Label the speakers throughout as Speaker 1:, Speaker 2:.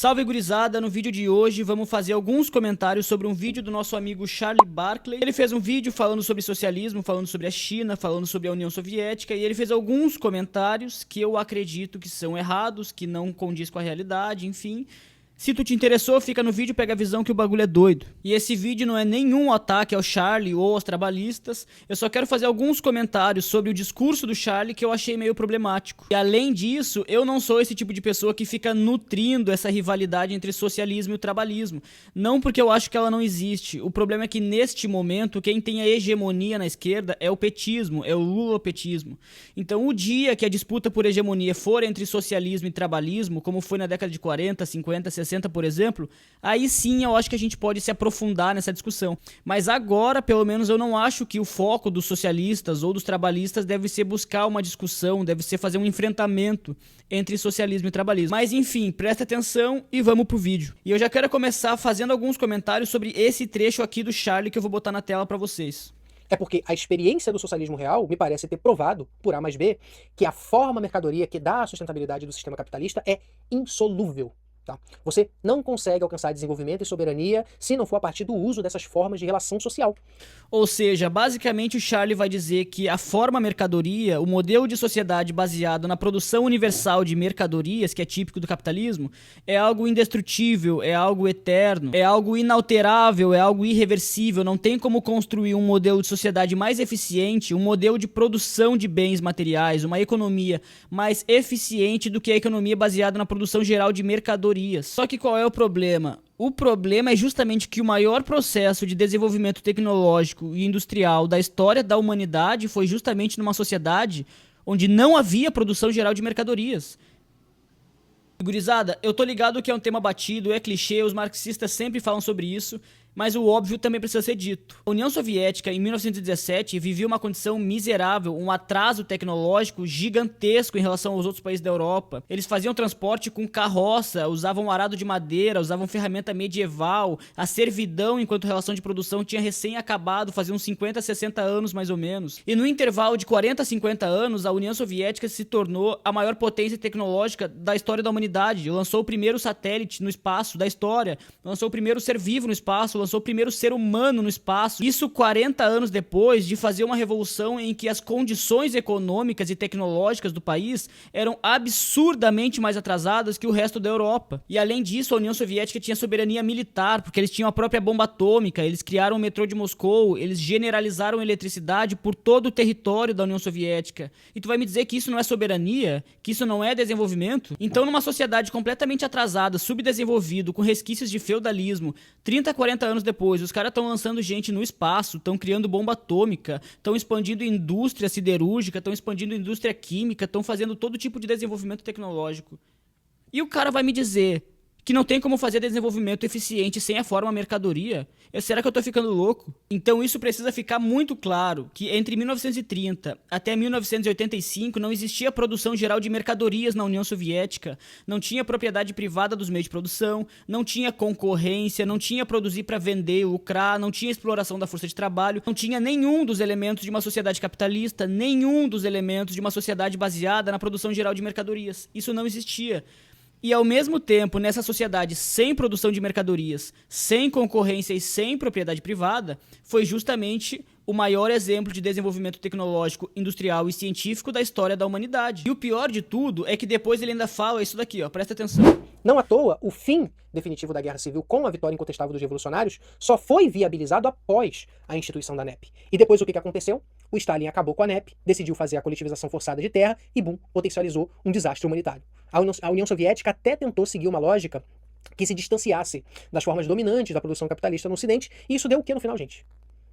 Speaker 1: Salve gurizada, no vídeo de hoje vamos fazer alguns comentários sobre um vídeo do nosso amigo Charlie Barkley. Ele fez um vídeo falando sobre socialismo, falando sobre a China, falando sobre a União Soviética, e ele fez alguns comentários que eu acredito que são errados, que não condiz com a realidade, enfim. Se tu te interessou, fica no vídeo e pega a visão que o bagulho é doido. E esse vídeo não é nenhum ataque ao Charlie ou aos trabalhistas, eu só quero fazer alguns comentários sobre o discurso do Charlie que eu achei meio problemático. E além disso, eu não sou esse tipo de pessoa que fica nutrindo essa rivalidade entre socialismo e o trabalhismo. Não porque eu acho que ela não existe, o problema é que neste momento quem tem a hegemonia na esquerda é o petismo, é o lulopetismo. Então o dia que a disputa por hegemonia for entre socialismo e trabalhismo, como foi na década de 40, 50, 60, por exemplo, aí sim eu acho que a gente pode se aprofundar nessa discussão. Mas agora, pelo menos, eu não acho que o foco dos socialistas ou dos trabalhistas deve ser buscar uma discussão, deve ser fazer um enfrentamento entre socialismo e trabalhismo. Mas enfim, presta atenção e vamos pro vídeo. E eu já quero começar fazendo alguns comentários sobre esse trecho aqui do Charlie que eu vou botar na tela para vocês.
Speaker 2: É porque a experiência do socialismo real me parece ter provado, por A mais B, que a forma mercadoria que dá a sustentabilidade do sistema capitalista é insolúvel. Tá? Você não consegue alcançar desenvolvimento e soberania se não for a partir do uso dessas formas de relação social.
Speaker 1: Ou seja, basicamente o Charlie vai dizer que a forma mercadoria, o modelo de sociedade baseado na produção universal de mercadorias, que é típico do capitalismo, é algo indestrutível, é algo eterno, é algo inalterável, é algo irreversível, não tem como construir um modelo de sociedade mais eficiente, um modelo de produção de bens materiais, uma economia mais eficiente do que a economia baseada na produção geral de mercadorias. Só que qual é o problema? O problema é justamente que o maior processo de desenvolvimento tecnológico e industrial da história da humanidade foi justamente numa sociedade onde não havia produção geral de mercadorias. Gurizada, eu tô ligado que é um tema batido, é clichê, os marxistas sempre falam sobre isso, mas o óbvio também precisa ser dito. A União Soviética, em 1917, vivia uma condição miserável, um atraso tecnológico gigantesco em relação aos outros países da Europa. Eles faziam transporte com carroça, usavam arado de madeira, usavam ferramenta medieval, a servidão enquanto relação de produção tinha recém acabado, fazia uns 50, 60 anos mais ou menos. E no intervalo de 40 a 50 anos, a União Soviética se tornou a maior potência tecnológica da história da humanidade. Lançou o primeiro satélite no espaço da história, lançou o primeiro ser vivo no espaço, lançou o primeiro ser humano no espaço. Isso 40 anos depois de fazer uma revolução em que as condições econômicas e tecnológicas do país eram absurdamente mais atrasadas que o resto da Europa. E além disso, a União Soviética tinha soberania militar, porque eles tinham a própria bomba atômica, eles criaram o metrô de Moscou, eles generalizaram a eletricidade por todo o território da União Soviética. E tu vai me dizer que isso não é soberania? Que isso não é desenvolvimento? Então, numa sociedade completamente atrasada, subdesenvolvido, com resquícios de feudalismo, 30, 40 anos depois, os caras estão lançando gente no espaço, estão criando bomba atômica, estão expandindo indústria siderúrgica, estão expandindo indústria química, estão fazendo todo tipo de desenvolvimento tecnológico. E o cara vai me dizer que não tem como fazer desenvolvimento eficiente sem a forma mercadoria? Será que eu tô ficando louco? Então isso precisa ficar muito claro, que entre 1930 até 1985 não existia produção geral de mercadorias na União Soviética, não tinha propriedade privada dos meios de produção, não tinha concorrência, não tinha produzir para vender, lucrar, não tinha exploração da força de trabalho, não tinha nenhum dos elementos de uma sociedade capitalista, nenhum dos elementos de uma sociedade baseada na produção geral de mercadorias. Isso não existia. E ao mesmo tempo, nessa sociedade sem produção de mercadorias, sem concorrência e sem propriedade privada, foi justamente o maior exemplo de desenvolvimento tecnológico, industrial e científico da história da humanidade. E o pior de tudo é que depois ele ainda fala isso daqui, ó, presta atenção.
Speaker 2: Não à toa, o fim definitivo da Guerra Civil com a vitória incontestável dos revolucionários só foi viabilizado após a instituição da NEP. E depois o que aconteceu? O Stalin acabou com a NEP, decidiu fazer a coletivização forçada de terra e, bum, potencializou um desastre humanitário. A União Soviética até tentou seguir uma lógica que se distanciasse das formas dominantes da produção capitalista no Ocidente, e isso deu o que no final, gente?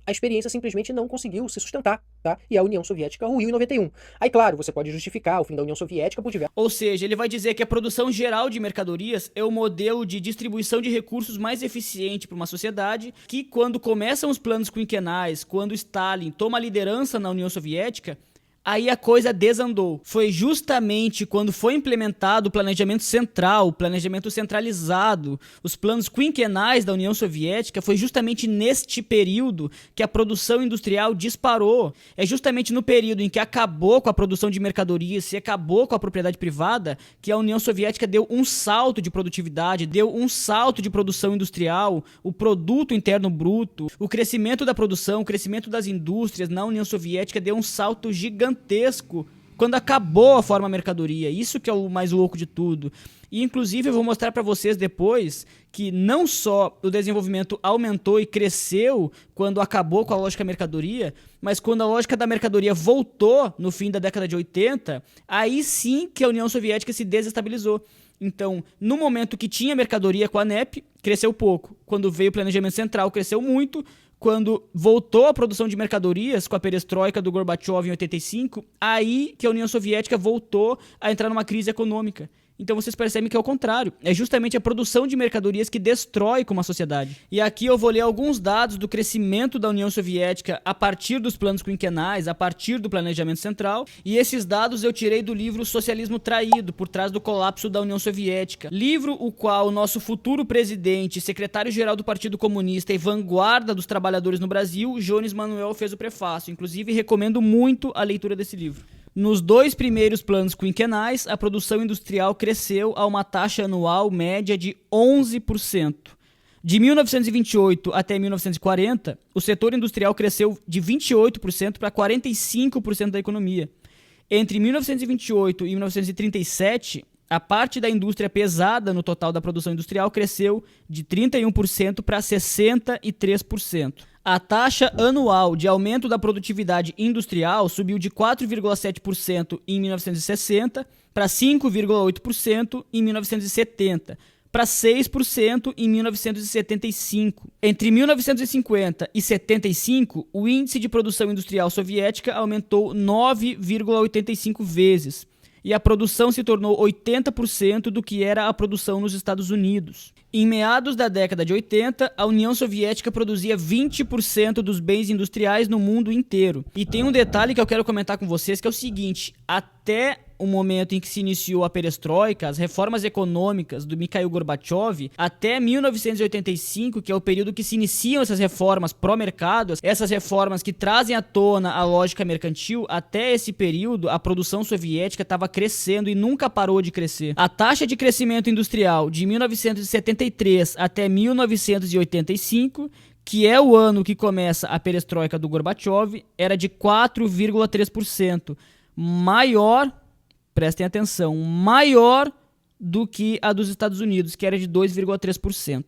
Speaker 2: A experiência simplesmente não conseguiu se sustentar, tá? E a União Soviética ruiu em 91. Aí, claro, você pode justificar o fim da União Soviética por diversos...
Speaker 1: Ou seja, ele vai dizer que a produção geral de mercadorias é o modelo de distribuição de recursos mais eficiente para uma sociedade, que quando começam os planos quinquenais, quando Stalin toma a liderança na União Soviética, aí a coisa desandou. Foi justamente quando foi implementado o planejamento central, o planejamento centralizado, os planos quinquenais da União Soviética, foi justamente neste período que a produção industrial disparou. É justamente no período em que acabou com a produção de mercadorias, se acabou com a propriedade privada, que a União Soviética deu um salto de produtividade, deu um salto de produção industrial, o produto interno bruto, o crescimento da produção, o crescimento das indústrias na União Soviética deu um salto gigantesco quando acabou a forma mercadoria. Isso que é o mais louco de tudo. E inclusive eu vou mostrar para vocês depois que não só o desenvolvimento aumentou e cresceu quando acabou com a lógica mercadoria, mas quando a lógica da mercadoria voltou no fim da década de 80, aí sim que a União Soviética se desestabilizou. Então, no momento que tinha mercadoria com a NEP, cresceu pouco. Quando veio o planejamento central, cresceu muito. Quando voltou a produção de mercadorias com a perestroika do Gorbachev em 85, aí que a União Soviética voltou a entrar numa crise econômica. Então vocês percebem que é o contrário. É justamente a produção de mercadorias que destrói como a sociedade. E aqui eu vou ler alguns dados do crescimento da União Soviética a partir dos planos quinquenais, a partir do planejamento central. E esses dados eu tirei do livro Socialismo Traído, por trás do colapso da União Soviética. Livro o qual o nosso futuro presidente, secretário-geral do Partido Comunista e vanguarda dos trabalhadores no Brasil, Jones Manuel, fez o prefácio. Inclusive, recomendo muito a leitura desse livro. Nos 2 primeiros planos quinquenais, a produção industrial cresceu a uma taxa anual média de 11%. De 1928 até 1940, o setor industrial cresceu de 28% para 45% da economia. Entre 1928 e 1937, a parte da indústria pesada no total da produção industrial cresceu de 31% para 63%. A taxa anual de aumento da produtividade industrial subiu de 4,7% em 1960 para 5,8% em 1970, para 6% em 1975. Entre 1950 e 75, o índice de produção industrial soviética aumentou 9,85 vezes. E a produção se tornou 80% do que era a produção nos Estados Unidos. Em meados da década de 80, a União Soviética produzia 20% dos bens industriais no mundo inteiro. E tem um detalhe que eu quero comentar com vocês, que é o seguinte: até o momento em que se iniciou a perestroika, as reformas econômicas do Mikhail Gorbachev, até 1985, que é o período que se iniciam essas reformas pró-mercado, essas reformas que trazem à tona a lógica mercantil, até esse período a produção soviética estava crescendo e nunca parou de crescer. A taxa de crescimento industrial de 1973 até 1985, que é o ano que começa a perestroika do Gorbachev, era de 4,3%, maior, prestem atenção, maior do que a dos Estados Unidos, que era de 2,3%.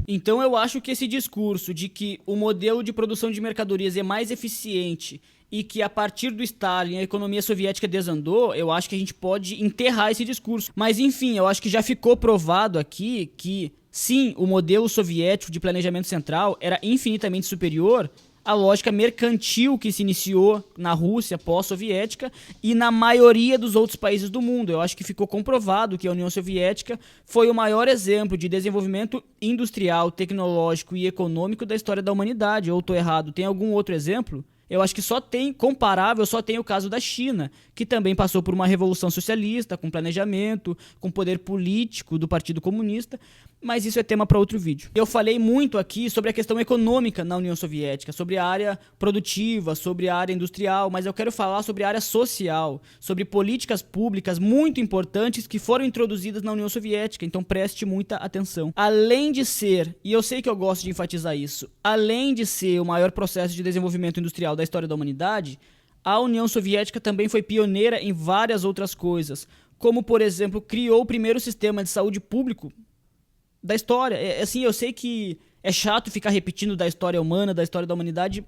Speaker 1: Então eu acho que esse discurso de que o modelo de produção de mercadorias é mais eficiente e que a partir do Stalin a economia soviética desandou, eu acho que a gente pode enterrar esse discurso. Mas enfim, eu acho que já ficou provado aqui que sim, o modelo soviético de planejamento central era infinitamente superior a lógica mercantil que se iniciou na Rússia pós-soviética e na maioria dos outros países do mundo. Eu acho que ficou comprovado que a União Soviética foi o maior exemplo de desenvolvimento industrial, tecnológico e econômico da história da humanidade. Ou estou errado? Tem algum outro exemplo? Eu acho que só tem o caso da China, que também passou por uma revolução socialista, com planejamento, com poder político do Partido Comunista, mas isso é tema para outro vídeo. Eu falei muito aqui sobre a questão econômica na União Soviética, sobre a área produtiva, sobre a área industrial, mas eu quero falar sobre a área social, sobre políticas públicas muito importantes que foram introduzidas na União Soviética, então preste muita atenção. Além de ser, e eu sei que eu gosto de enfatizar isso, além de ser o maior processo de desenvolvimento industrial da história da humanidade, a União Soviética também foi pioneira em várias outras coisas, como, por exemplo, criou o primeiro sistema de saúde público da história. Assim, eu sei que é chato ficar repetindo da história humana, da história da humanidade,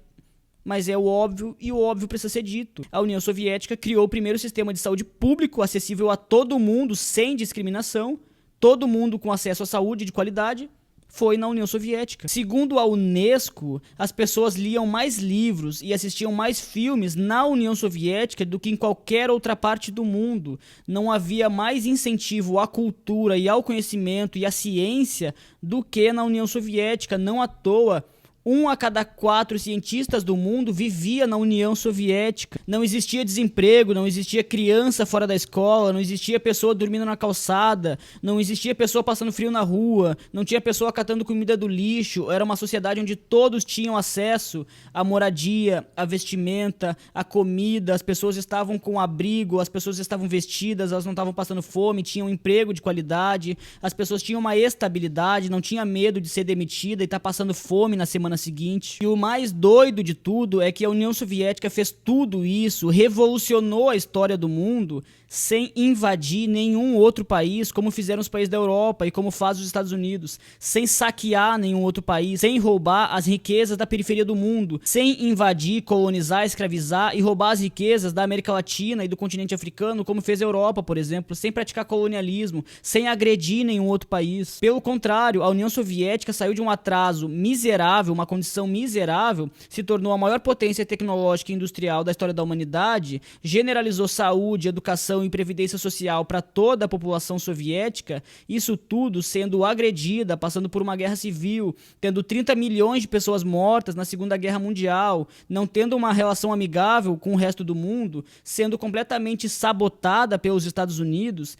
Speaker 1: mas é o óbvio e o óbvio precisa ser dito. A União Soviética criou o primeiro sistema de saúde público acessível a todo mundo, sem discriminação, todo mundo com acesso à saúde de qualidade, foi na União Soviética. Segundo a Unesco, as pessoas liam mais livros e assistiam mais filmes na União Soviética do que em qualquer outra parte do mundo. Não havia mais incentivo à cultura e ao conhecimento e à ciência do que na União Soviética. Não à toa, 1 a cada 4 cientistas do mundo vivia na União Soviética. Não existia desemprego, não existia criança fora da escola, não existia pessoa dormindo na calçada, não existia pessoa passando frio na rua, não tinha pessoa catando comida do lixo. Era uma sociedade onde todos tinham acesso à moradia, à vestimenta, à comida, as pessoas estavam com abrigo, as pessoas estavam vestidas, elas não estavam passando fome, tinham um emprego de qualidade, as pessoas tinham uma estabilidade, não tinha medo de ser demitida e estar passando fome na semana seguinte. E o mais doido de tudo é que a União Soviética fez tudo isso, revolucionou a história do mundo sem invadir nenhum outro país, como fizeram os países da Europa e como faz os Estados Unidos, sem saquear nenhum outro país, sem roubar as riquezas da periferia do mundo, sem invadir, colonizar, escravizar e roubar as riquezas da América Latina e do continente africano, como fez a Europa, por exemplo, sem praticar colonialismo, sem agredir nenhum outro país. Pelo contrário, a União Soviética saiu de um atraso miserável, uma condição miserável, se tornou a maior potência tecnológica e industrial da história da humanidade, generalizou saúde, educação e previdência social para toda a população soviética, isso tudo sendo agredida, passando por uma guerra civil, tendo 30 milhões de pessoas mortas na Segunda Guerra Mundial, não tendo uma relação amigável com o resto do mundo, sendo completamente sabotada pelos Estados Unidos,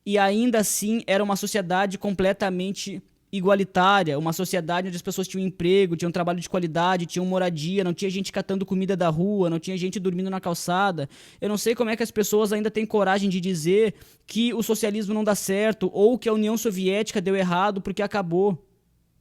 Speaker 1: e ainda assim era uma sociedade completamente igualitária, uma sociedade onde as pessoas tinham emprego, tinham trabalho de qualidade, tinham moradia, não tinha gente catando comida da rua, não tinha gente dormindo na calçada. Eu não sei como é que as pessoas ainda têm coragem de dizer que o socialismo não dá certo ou que a União Soviética deu errado porque acabou.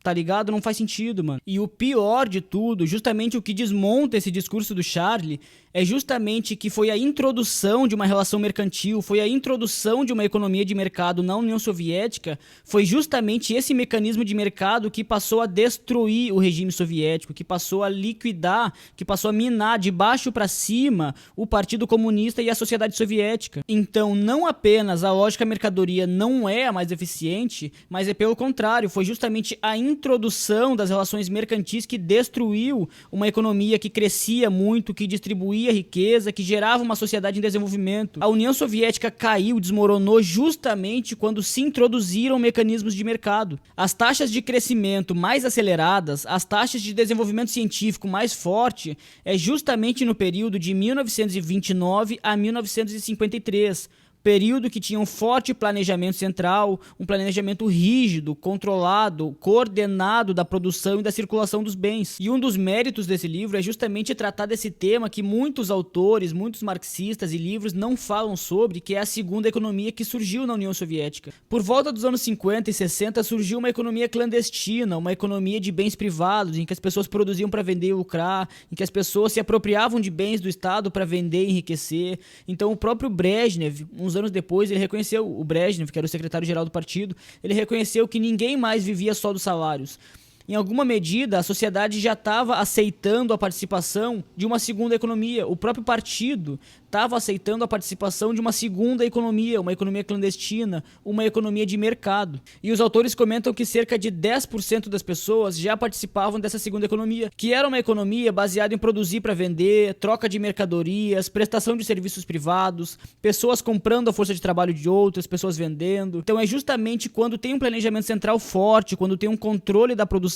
Speaker 1: Tá ligado? Não faz sentido, mano. E o pior de tudo, justamente o que desmonta esse discurso do Charlie, é justamente que foi a introdução de uma relação mercantil, foi a introdução de uma economia de mercado na União Soviética, foi justamente esse mecanismo de mercado que passou a destruir o regime soviético, que passou a liquidar, que passou a minar de baixo para cima o Partido Comunista e a sociedade soviética. Então, não apenas a lógica mercadoria não é a mais eficiente, mas é pelo contrário, foi justamente a introdução das relações mercantis que destruiu uma economia que crescia muito, que distribuía riqueza, que gerava uma sociedade em desenvolvimento. A União Soviética caiu, desmoronou justamente quando se introduziram mecanismos de mercado. As taxas de crescimento mais aceleradas, as taxas de desenvolvimento científico mais forte, é justamente no período de 1929 a 1953. Período que tinha um forte planejamento central, um planejamento rígido, controlado, coordenado da produção e da circulação dos bens. E um dos méritos desse livro é justamente tratar desse tema que muitos autores, muitos marxistas e livros não falam sobre, que é a segunda economia que surgiu na União Soviética. Por volta dos anos 50 e 60 surgiu uma economia clandestina, uma economia de bens privados, em que as pessoas produziam para vender e lucrar, em que as pessoas se apropriavam de bens do Estado para vender e enriquecer. Então o próprio Brezhnev, uns anos depois, ele reconheceu, o Brezhnev, que era o secretário-geral do partido, ele reconheceu que ninguém mais vivia só dos salários. Em alguma medida, a sociedade já estava aceitando a participação de uma segunda economia. O próprio partido estava aceitando a participação de uma segunda economia, uma economia clandestina, uma economia de mercado. E os autores comentam que cerca de 10% das pessoas já participavam dessa segunda economia, que era uma economia baseada em produzir para vender, troca de mercadorias, prestação de serviços privados, pessoas comprando a força de trabalho de outras, pessoas vendendo. Então é justamente quando tem um planejamento central forte, quando tem um controle da produção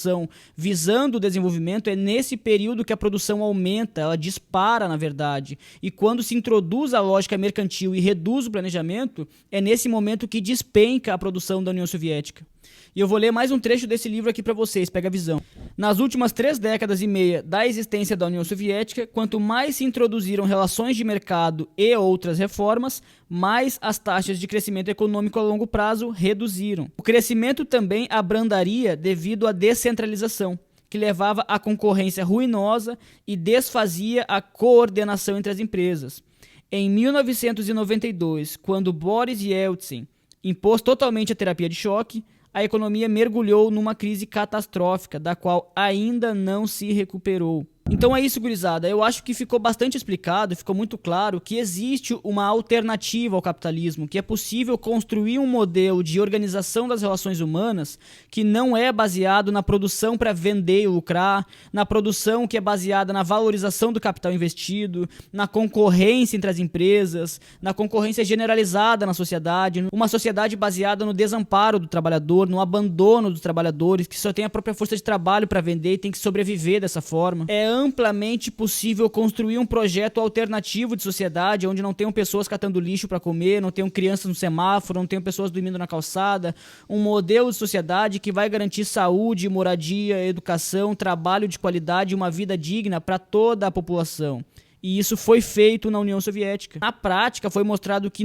Speaker 1: visando o desenvolvimento, é nesse período que a produção aumenta, ela dispara, na verdade. E quando se introduz a lógica mercantil e reduz o planejamento, é nesse momento que despenca a produção da União Soviética. E eu vou ler mais um trecho desse livro aqui para vocês, pega a visão. Nas últimas 3 décadas e meia da existência da União Soviética, quanto mais se introduziram relações de mercado e outras reformas, mais as taxas de crescimento econômico a longo prazo reduziram. O crescimento também abrandaria devido à descentralização, que levava à concorrência ruinosa e desfazia a coordenação entre as empresas. Em 1992, quando Boris Yeltsin impôs totalmente a terapia de choque, a economia mergulhou numa crise catastrófica, da qual ainda não se recuperou. Então é isso, gurizada. Eu acho que ficou bastante explicado, ficou muito claro que existe uma alternativa ao capitalismo, que é possível construir um modelo de organização das relações humanas que não é baseado na produção para vender e lucrar, na produção que é baseada na valorização do capital investido, na concorrência entre as empresas, na concorrência generalizada na sociedade, uma sociedade baseada no desamparo do trabalhador, no abandono dos trabalhadores, que só tem a própria força de trabalho para vender e tem que sobreviver dessa forma. É amplamente possível construir um projeto alternativo de sociedade, onde não tenham pessoas catando lixo para comer, não tenham crianças no semáforo, não tenham pessoas dormindo na calçada, um modelo de sociedade que vai garantir saúde, moradia, educação, trabalho de qualidade e uma vida digna para toda a população. E isso foi feito na União Soviética. Na prática, foi mostrado que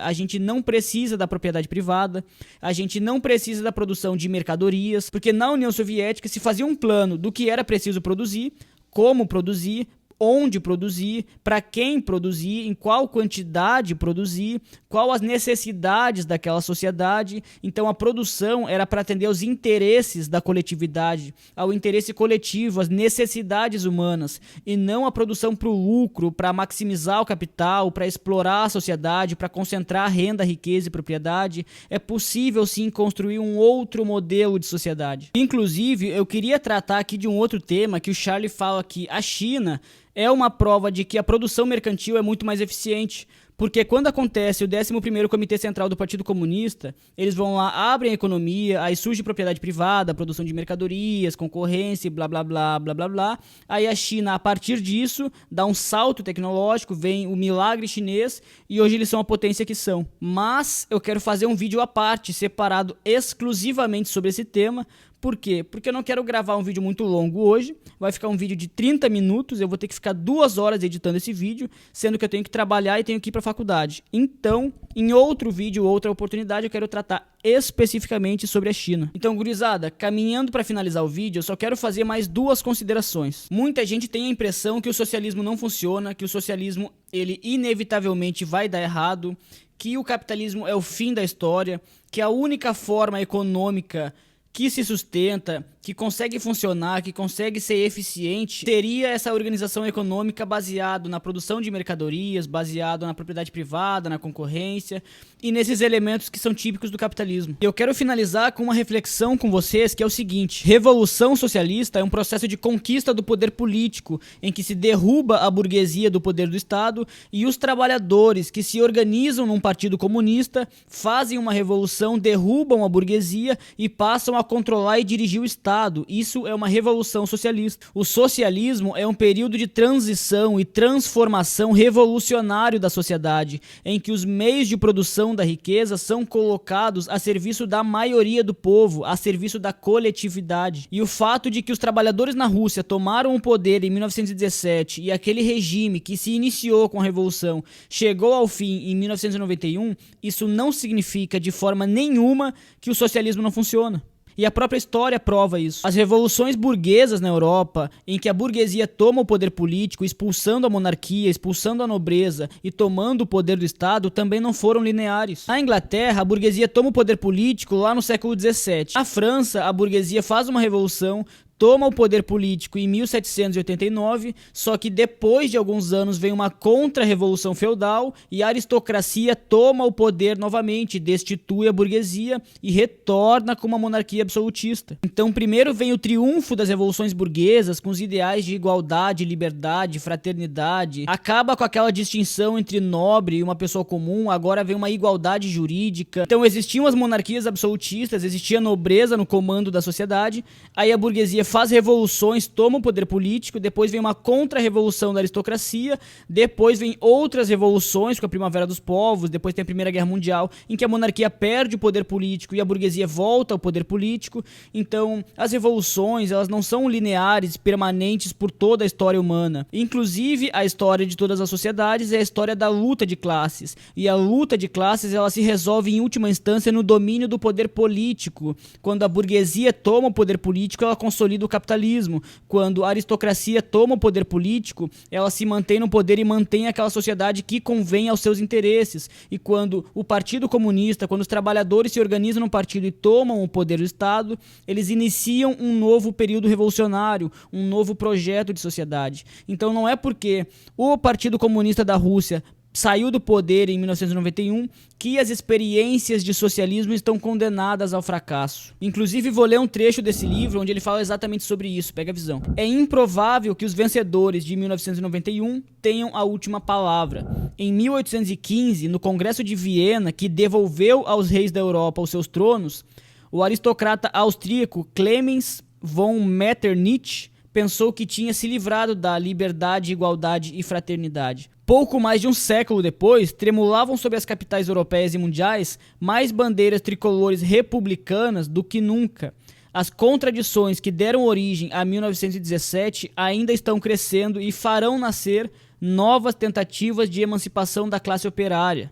Speaker 1: a gente não precisa da propriedade privada, a gente não precisa da produção de mercadorias, porque na União Soviética se fazia um plano do que era preciso produzir, como produzir, onde produzir, para quem produzir, em qual quantidade produzir, qual as necessidades daquela sociedade. Então a produção era para atender aos interesses da coletividade, ao interesse coletivo, às necessidades humanas, e não a produção para o lucro, para maximizar o capital, para explorar a sociedade, para concentrar renda, riqueza e propriedade. É possível sim construir um outro modelo de sociedade. Inclusive, eu queria tratar aqui de um outro tema que o Charlie fala que a China é uma prova de que a produção mercantil é muito mais eficiente, porque quando acontece o 11º Comitê Central do Partido Comunista, eles vão lá, abrem a economia, aí surge propriedade privada, produção de mercadorias, concorrência, blá blá blá blá blá blá. Aí a China, a partir disso, dá um salto tecnológico, vem o milagre chinês e hoje eles são a potência que são. Mas eu quero fazer um vídeo à parte, separado exclusivamente sobre esse tema. Por quê? Porque eu não quero gravar um vídeo muito longo hoje, vai ficar um vídeo de 30 minutos, eu vou ter que ficar 2 horas editando esse vídeo, sendo que eu tenho que trabalhar e tenho que ir para a faculdade. Então, em outro vídeo, outra oportunidade, eu quero tratar especificamente sobre a China. Então, gurizada, caminhando para finalizar o vídeo, eu só quero fazer mais 2 considerações. Muita gente tem a impressão que o socialismo não funciona, que o socialismo, ele inevitavelmente vai dar errado, que o capitalismo é o fim da história, que a única forma econômica que se sustenta, que consegue funcionar, que consegue ser eficiente, teria essa organização econômica baseado na produção de mercadorias, baseado na propriedade privada, na concorrência e nesses elementos que são típicos do capitalismo. Eu quero finalizar com uma reflexão com vocês que é o seguinte: revolução socialista é um processo de conquista do poder político, em que se derruba a burguesia do poder do Estado e os trabalhadores que se organizam num partido comunista fazem uma revolução, derrubam a burguesia e passam a controlar e dirigir o Estado. Isso é uma revolução socialista. O socialismo é um período de transição e transformação revolucionário da sociedade, em que os meios de produção da riqueza são colocados a serviço da maioria do povo, a serviço da coletividade. E o fato de que os trabalhadores na Rússia tomaram o poder em 1917 e aquele regime que se iniciou com a revolução chegou ao fim em 1991, isso não significa de forma nenhuma que o socialismo não funciona. E a própria história prova isso. As revoluções burguesas na Europa, em que a burguesia toma o poder político, expulsando a monarquia, expulsando a nobreza e tomando o poder do Estado, também não foram lineares. Na Inglaterra, a burguesia toma o poder político lá no século XVII. Na França, a burguesia faz uma revolução, toma o poder político em 1789, só que depois de alguns anos vem uma contra-revolução feudal e a aristocracia toma o poder novamente, destitui a burguesia e retorna com uma monarquia absolutista. Então primeiro vem o triunfo das revoluções burguesas com os ideais de igualdade, liberdade, fraternidade, acaba com aquela distinção entre nobre e uma pessoa comum, agora vem uma igualdade jurídica. Então existiam as monarquias absolutistas, existia a nobreza no comando da sociedade, aí a burguesia faz revoluções, toma o poder político, depois vem uma contra-revolução da aristocracia, depois vem outras revoluções com a Primavera dos Povos, depois tem a Primeira Guerra Mundial, em que a monarquia perde o poder político e a burguesia volta ao poder político. Então, as revoluções, elas não são lineares, permanentes por toda a história humana. Inclusive, a história de todas as sociedades é a história da luta de classes, e a luta de classes, ela se resolve em última instância no domínio do poder político. Quando a burguesia toma o poder político, ela consolida do capitalismo. Quando a aristocracia toma o poder político, ela se mantém no poder e mantém aquela sociedade que convém aos seus interesses. E quando o Partido Comunista, quando os trabalhadores se organizam no partido e tomam o poder do Estado, eles iniciam um novo período revolucionário, um novo projeto de sociedade. Então não é porque o Partido Comunista da Rússia saiu do poder em 1991 que as experiências de socialismo estão condenadas ao fracasso. Inclusive vou ler um trecho desse livro onde ele fala exatamente sobre isso, pega a visão. É improvável que os vencedores de 1991 tenham a última palavra. Em 1815, no Congresso de Viena, que devolveu aos reis da Europa os seus tronos, o aristocrata austríaco Clemens von Metternich pensou que tinha se livrado da liberdade, igualdade e fraternidade. Pouco mais de um século depois, tremulavam sobre as capitais europeias e mundiais mais bandeiras tricolores republicanas do que nunca. As contradições que deram origem a 1917 ainda estão crescendo e farão nascer novas tentativas de emancipação da classe operária.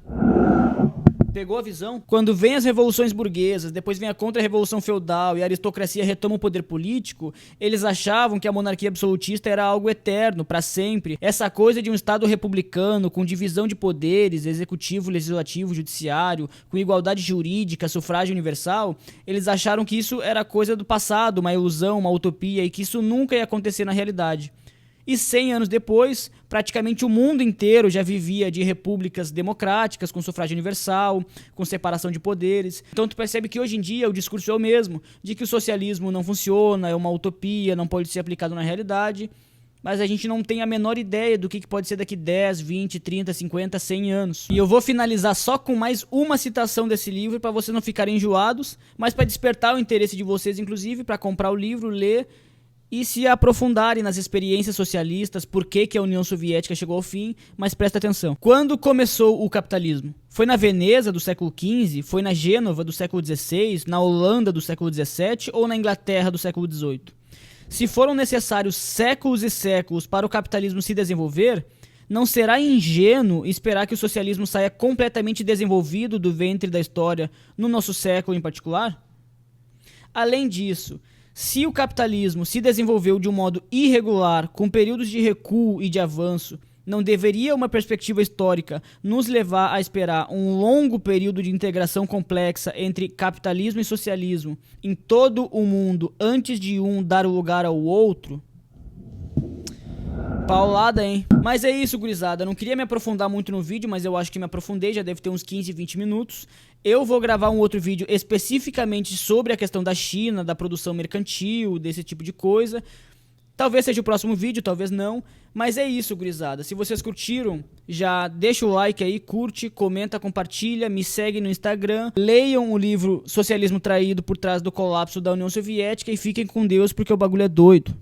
Speaker 1: Pegou a visão? Quando vem as revoluções burguesas, depois vem a contra-revolução feudal e a aristocracia retoma o poder político, eles achavam que a monarquia absolutista era algo eterno, para sempre. Essa coisa de um Estado republicano, com divisão de poderes, executivo, legislativo, judiciário, com igualdade jurídica, sufrágio universal, eles acharam que isso era coisa do passado, uma ilusão, uma utopia, e que isso nunca ia acontecer na realidade. E 100 anos depois, praticamente o mundo inteiro já vivia de repúblicas democráticas, com sufrágio universal, com separação de poderes. Então tu percebe que hoje em dia o discurso é o mesmo, de que o socialismo não funciona, é uma utopia, não pode ser aplicado na realidade, mas a gente não tem a menor ideia do que pode ser daqui 10, 20, 30, 50, 100 anos. E eu vou finalizar só com mais uma citação desse livro para vocês não ficarem enjoados, mas para despertar o interesse de vocês, inclusive, para comprar o livro, ler e se aprofundarem nas experiências socialistas, por que a União Soviética chegou ao fim, mas presta atenção. Quando começou o capitalismo? Foi na Veneza do século XV? Foi na Gênova do século XVI? Na Holanda do século XVII? Ou na Inglaterra do século XVIII? Se foram necessários séculos e séculos para o capitalismo se desenvolver, não será ingênuo esperar que o socialismo saia completamente desenvolvido do ventre da história no nosso século em particular? Além disso, se o capitalismo se desenvolveu de um modo irregular, com períodos de recuo e de avanço, não deveria uma perspectiva histórica nos levar a esperar um longo período de integração complexa entre capitalismo e socialismo em todo o mundo antes de um dar lugar ao outro? Paulada, hein? Mas é isso, gurizada. Eu não queria me aprofundar muito no vídeo, mas eu acho que me aprofundei, já deve ter uns 15, 20 minutos. Eu vou gravar um outro vídeo especificamente sobre a questão da China, da produção mercantil, desse tipo de coisa. Talvez seja o próximo vídeo, talvez não. Mas é isso, gurizada. Se vocês curtiram, já deixa o like aí, curte, comenta, compartilha, me segue no Instagram. Leiam o livro Socialismo Traído por Trás do Colapso da União Soviética e fiquem com Deus porque o bagulho é doido.